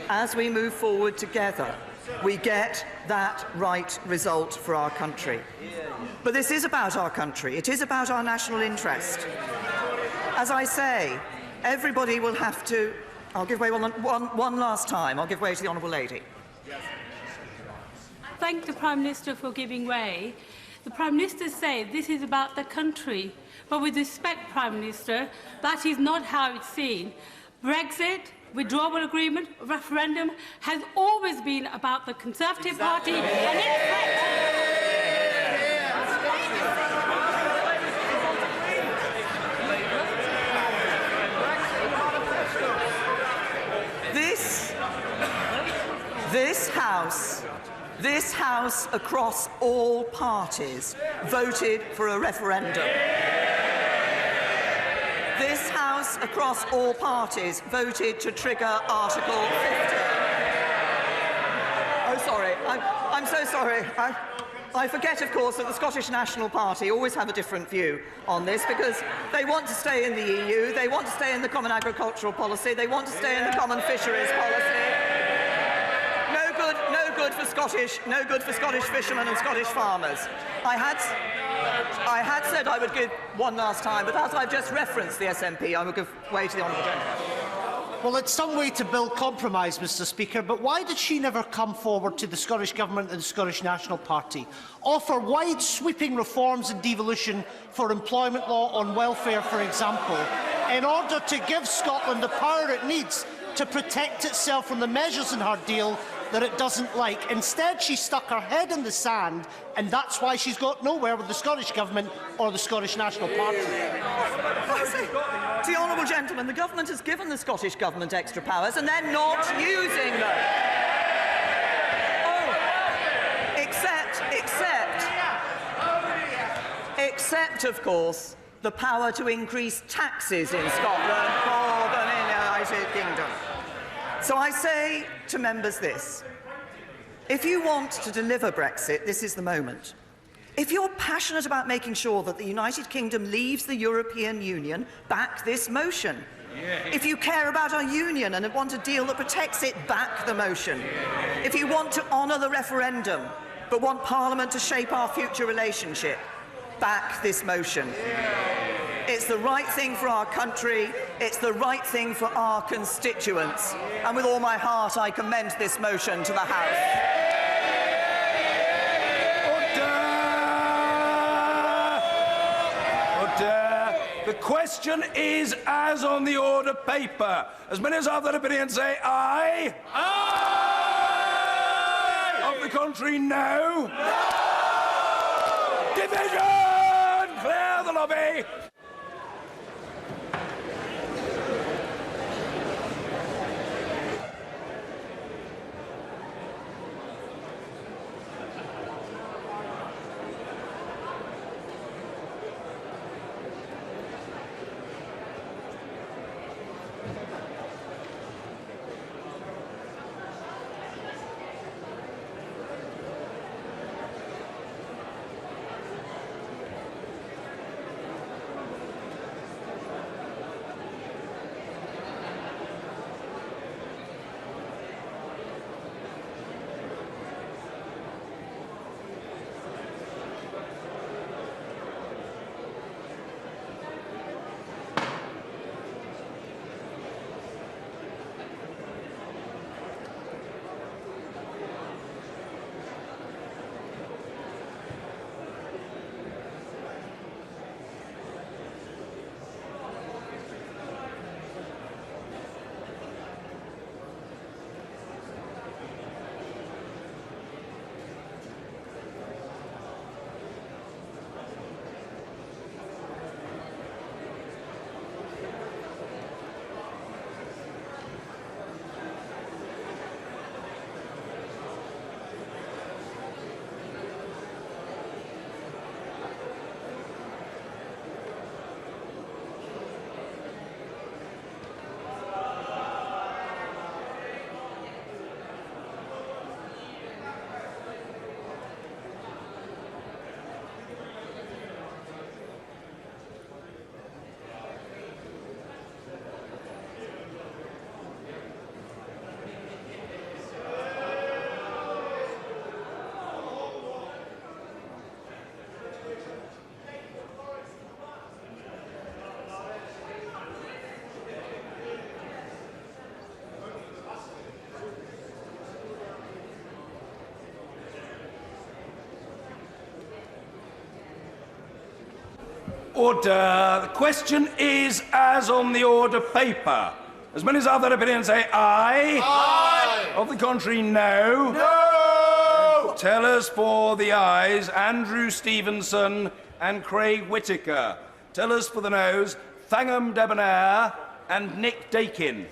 as we move forward together, we get that right result for our country. But this is about our country. It is about our national interest. As I say, everybody will have to... I'll give way one last time. I'll give way to the Honourable Lady. Thank the Prime Minister for giving way. The Prime Minister said this is about the country. But with respect, Prime Minister, that is not how it's seen. Brexit, withdrawal agreement, referendum has always been about the Conservative Party and its This House across all parties voted for a referendum. This House across all parties voted to trigger Article 50. Oh, sorry. I'm so sorry. I forget, of course, that the Scottish National Party always have a different view on this because they want to stay in the EU, they want to stay in the Common Agricultural Policy, they want to stay in the Common Fisheries Policy. No good for Scottish fishermen and Scottish farmers. I had said I would give one last time, but as I've just referenced the SNP, I will give way to the Honourable Gentleman. Well, it's some way to build compromise, Mr Speaker, but why did she never come forward to the Scottish Government and the Scottish National Party, offer wide sweeping reforms and devolution for employment law on welfare, for example, in order to give Scotland the power it needs to protect itself from the measures in her deal that it doesn't like? Instead, she stuck her head in the sand, and that's why she's got nowhere with the Scottish Government or the Scottish National Party. To the Honourable Gentleman, the Government has given the Scottish Government extra powers, and they're not using them. Oh, except, of course, the power to increase taxes in Scotland more than in the United Kingdom. So I say to members this: if you want to deliver Brexit, this is the moment. If you're passionate about making sure that the United Kingdom leaves the European Union, back this motion. If you care about our union and want a deal that protects it, back the motion. If you want to honour the referendum but want Parliament to shape our future relationship, back this motion. It's the right thing for our country, it's the right thing for our constituents, and with all my heart I commend this motion to the House. The question is as on the order paper. As many as have that opinion say aye. Aye! Of the contrary, no. No! Division! Clear the lobby! Order. The question is as on the order paper. As many as have that opinion say aye. Aye. Of the contrary, no. No. Tellers for the ayes, Andrew Stevenson and Craig Whittaker. Tellers for the noes, Thangham Debonair and Nick Dakin.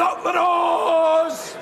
Lock the doors!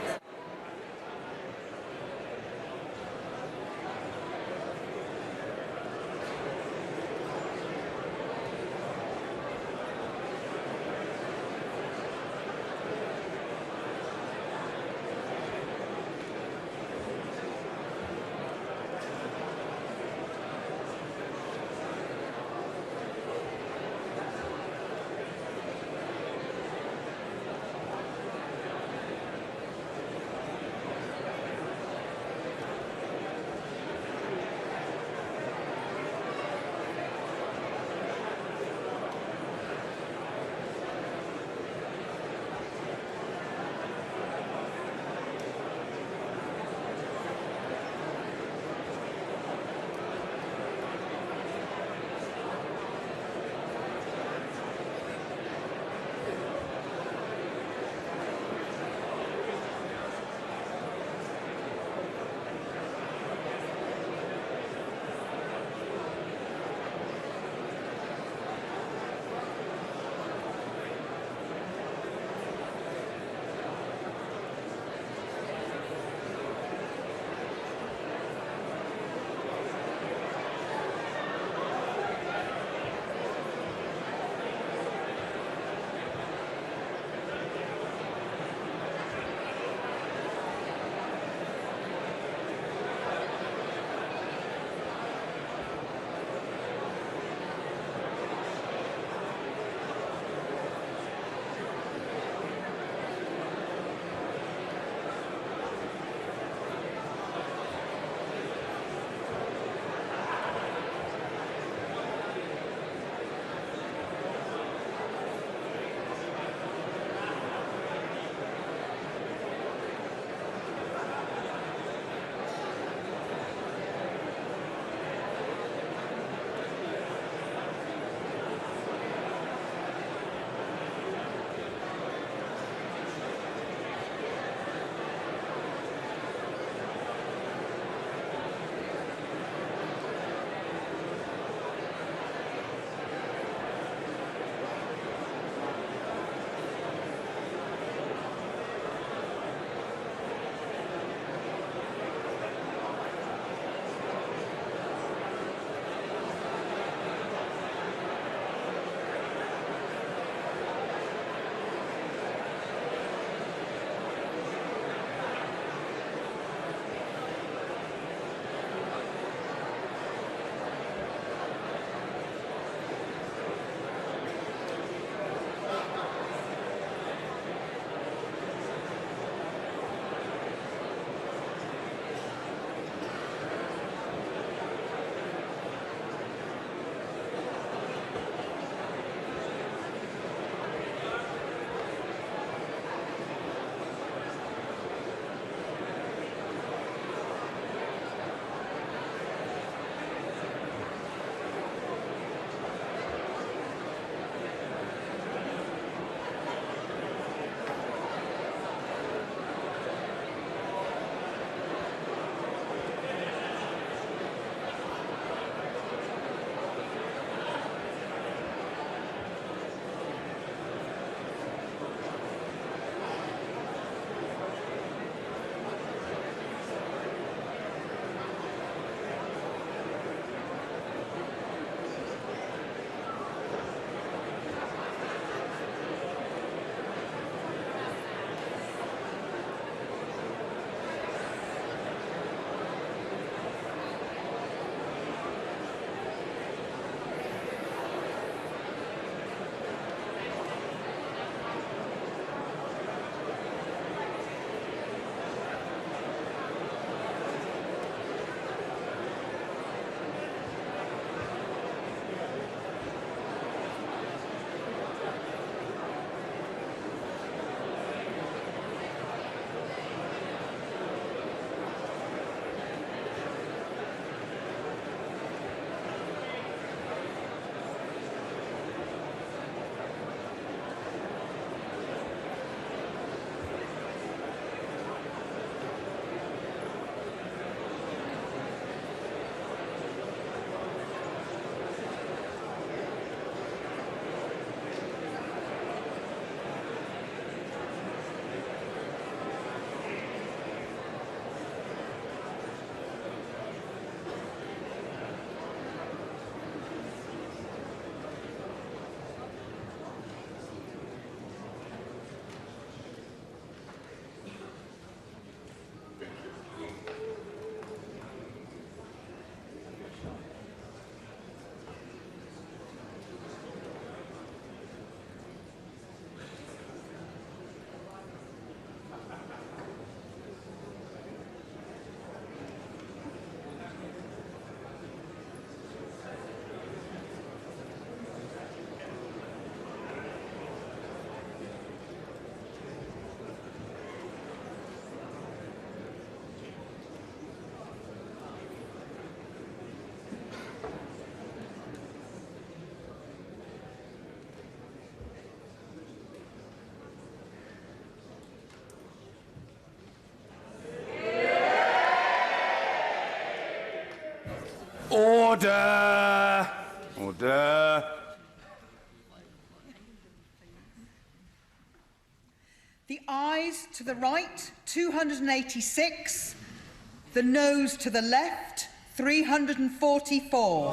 Order! Order! The ayes to the right, 286. The noes to the left, 344.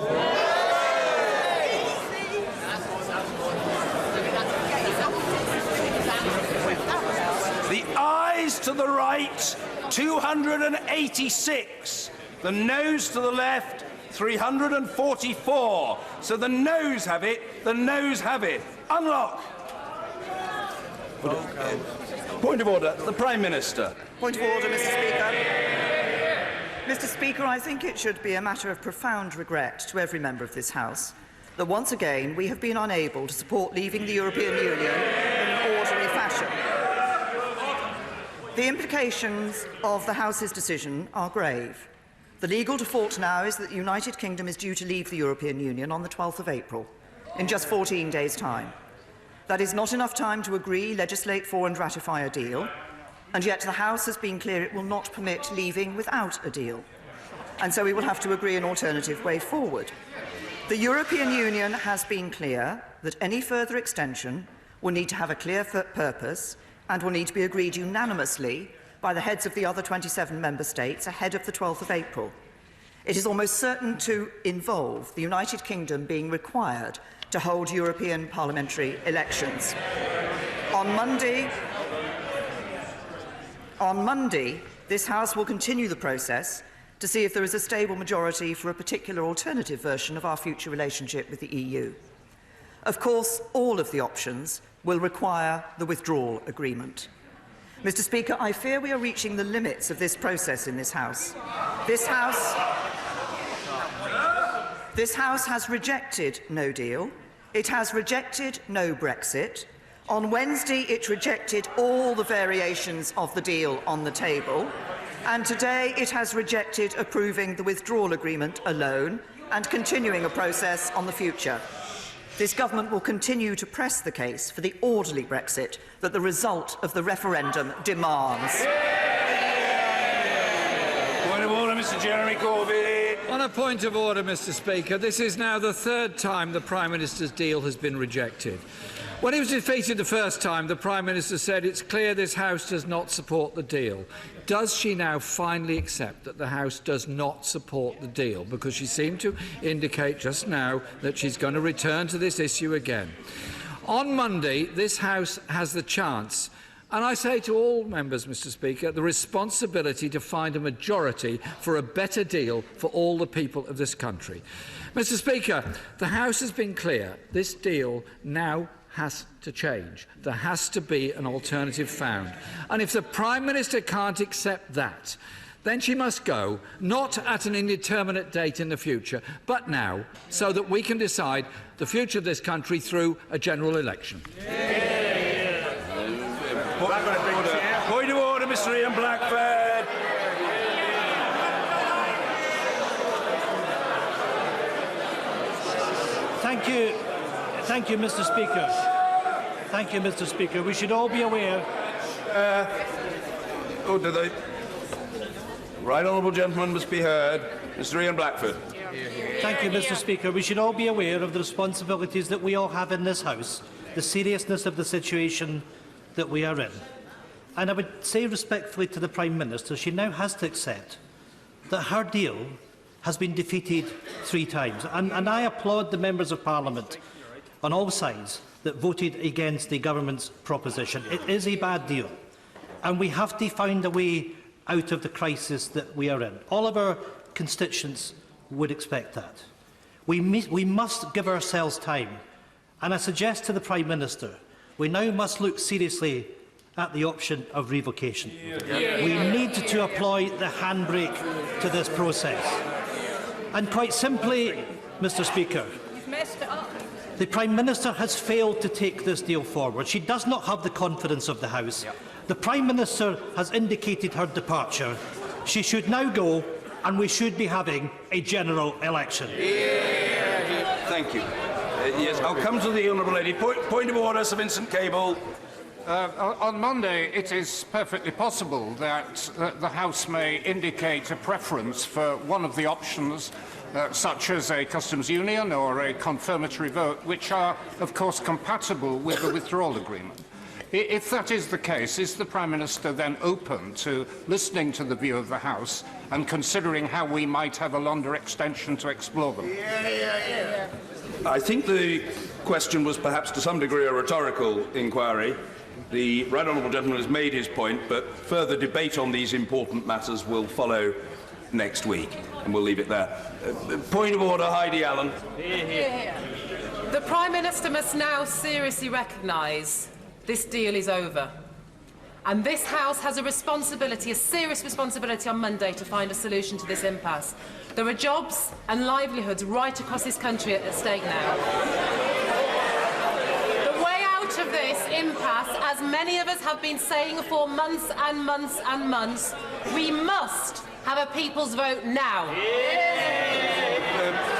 The ayes to the right, 286. The noes to the left, 344. So the noes have it. The noes have it. Unlock. Point of order. The Prime Minister. Point of order, Mr. Speaker. Mr. Speaker, I think it should be a matter of profound regret to every member of this House that once again we have been unable to support leaving the European Union in an orderly fashion. The implications of the House's decision are grave. The legal default now is that the United Kingdom is due to leave the European Union on the 12th of April, in just 14 days' time. That is not enough time to agree, legislate for and ratify a deal, and yet the House has been clear it will not permit leaving without a deal. And so we will have to agree an alternative way forward. The European Union has been clear that any further extension will need to have a clear purpose and will need to be agreed unanimously by the heads of the other 27 member states ahead of the 12th of April. It is almost certain to involve the United Kingdom being required to hold European parliamentary elections. On Monday, this House will continue the process to see if there is a stable majority for a particular alternative version of our future relationship with the EU. Of course, all of the options will require the withdrawal agreement. Mr. Speaker, I fear we are reaching the limits of this process in this House. This House has rejected no deal. It has rejected no Brexit. On Wednesday, it rejected all the variations of the deal on the table. And today, it has rejected approving the withdrawal agreement alone and continuing a process on the future. This government will continue to press the case for the orderly Brexit that the result of the referendum demands. Point of order, Mr. Jeremy Corbyn. On a point of order, Mr. Speaker, this is now the third time the Prime Minister's deal has been rejected. When he was defeated the first time, the Prime Minister said it's clear this House does not support the deal. Does she now finally accept that the House does not support the deal? Because she seemed to indicate just now that she's going to return to this issue again. On Monday, this House has the chance, and I say to all members, Mr. Speaker, the responsibility to find a majority for a better deal for all the people of this country. Mr. Speaker, the House has been clear. This deal now has to change. There has to be an alternative found. And if the Prime Minister can't accept that, then she must go, not at an indeterminate date in the future, but now, so that we can decide the future of this country through a general election. Point of order, Mr. Ian Blackford. Thank you, Mr. Speaker. Thank you, Mr. Speaker. We should all be aware. Order. The right honourable gentleman must be heard. Mr. Ian Blackford. Thank you, Mr. Speaker. We should all be aware of the responsibilities that we all have in this House, the seriousness of the situation that we are in. And I would say respectfully to the Prime Minister, she now has to accept that her deal has been defeated 3 times. And I applaud the members of Parliament on all sides that voted against the government's proposition. It is a bad deal, and we have to find a way out of the crisis that we are in. All of our constituents would expect that. We must give ourselves time, and I suggest to the Prime Minister we now must look seriously at the option of revocation. We need to apply the handbrake to this process. And quite simply, Mr. Speaker, the Prime Minister has failed to take this deal forward. She does not have the confidence of the House. The Prime Minister has indicated her departure. She should now go, and we should be having a general election. Thank you. Yes, I'll come to the honourable lady. Point of order, Sir Vincent Cable. On Monday, it is perfectly possible that the House may indicate a preference for one of the options, such as a customs union or a confirmatory vote, which are, of course, compatible with the withdrawal agreement. If that is the case, is the Prime Minister then open to listening to the view of the House and considering how we might have a longer extension to explore them? I think the question was perhaps to some degree a rhetorical inquiry. The right honourable gentleman has made his point, but further debate on these important matters will follow next week, and we'll leave it there. Point of order, Heidi Allen. The Prime Minister must now seriously recognise this deal is over. And this House has a responsibility, a serious responsibility on Monday to find a solution to this impasse. There are jobs and livelihoods right across this country at stake now. The way out of this impasse, as many of us have been saying for months and months and months, we must have a people's vote now.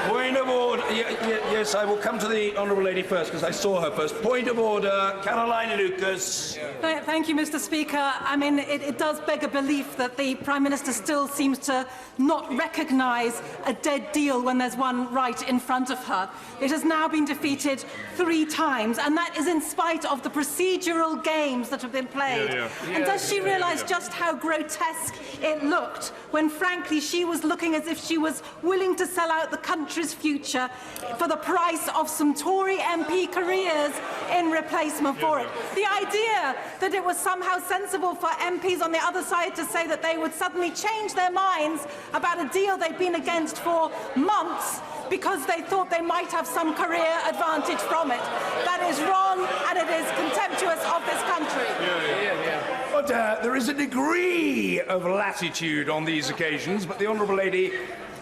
Point of order. Yes, I will come to the honourable lady first because I saw her first. Point of order, Caroline Lucas. Thank you, Mr. Speaker. I mean, it does beg a belief that the Prime Minister still seems to not recognise a dead deal when there's one right in front of her. It has now been defeated 3 times, and that is in spite of the procedural games that have been played. And does she realise just how grotesque it looked when, frankly, she was looking as if she was willing to sell out the country's future for the price of some Tory MP careers in replacement for it? The idea that it was somehow sensible for MPs on the other side to say that they would suddenly change their minds about a deal they'd been against for months because they thought they might have some career advantage from it. That is wrong, and it is contemptuous of this country. But there is a degree of latitude on these occasions, but the honourable lady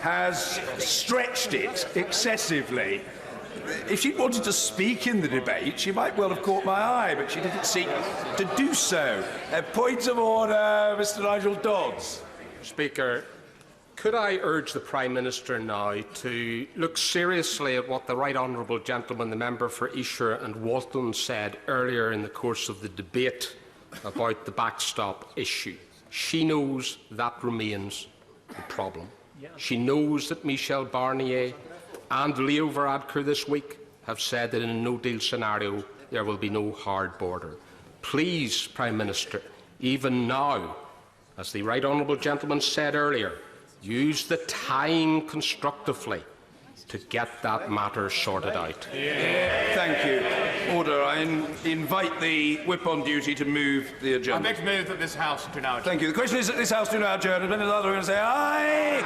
has stretched it excessively. If she wanted to speak in the debate, she might well have caught my eye, but she didn't seek to do so. Point of order, Mr. Nigel Dodds. Speaker, could I urge the Prime Minister now to look seriously at what the Right Honourable Gentleman, the member for Esher and Walton, said earlier in the course of the debate about the backstop issue? She knows that remains the problem. She knows that Michel Barnier and Leo Varadkar this week have said that in a no-deal scenario there will be no hard border. Please, Prime Minister, even now, as the Right Honourable Gentleman said earlier, use the time constructively to get that matter sorted out. Thank you. Order. I invite the whip on duty to move the agenda. I beg to move that this House do now adjourn. Thank you. The question is that this House do now adjourn. And then the other going to say aye.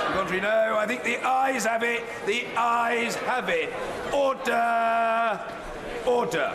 The contrary no. I think the ayes have it. The ayes have it. Order. Order.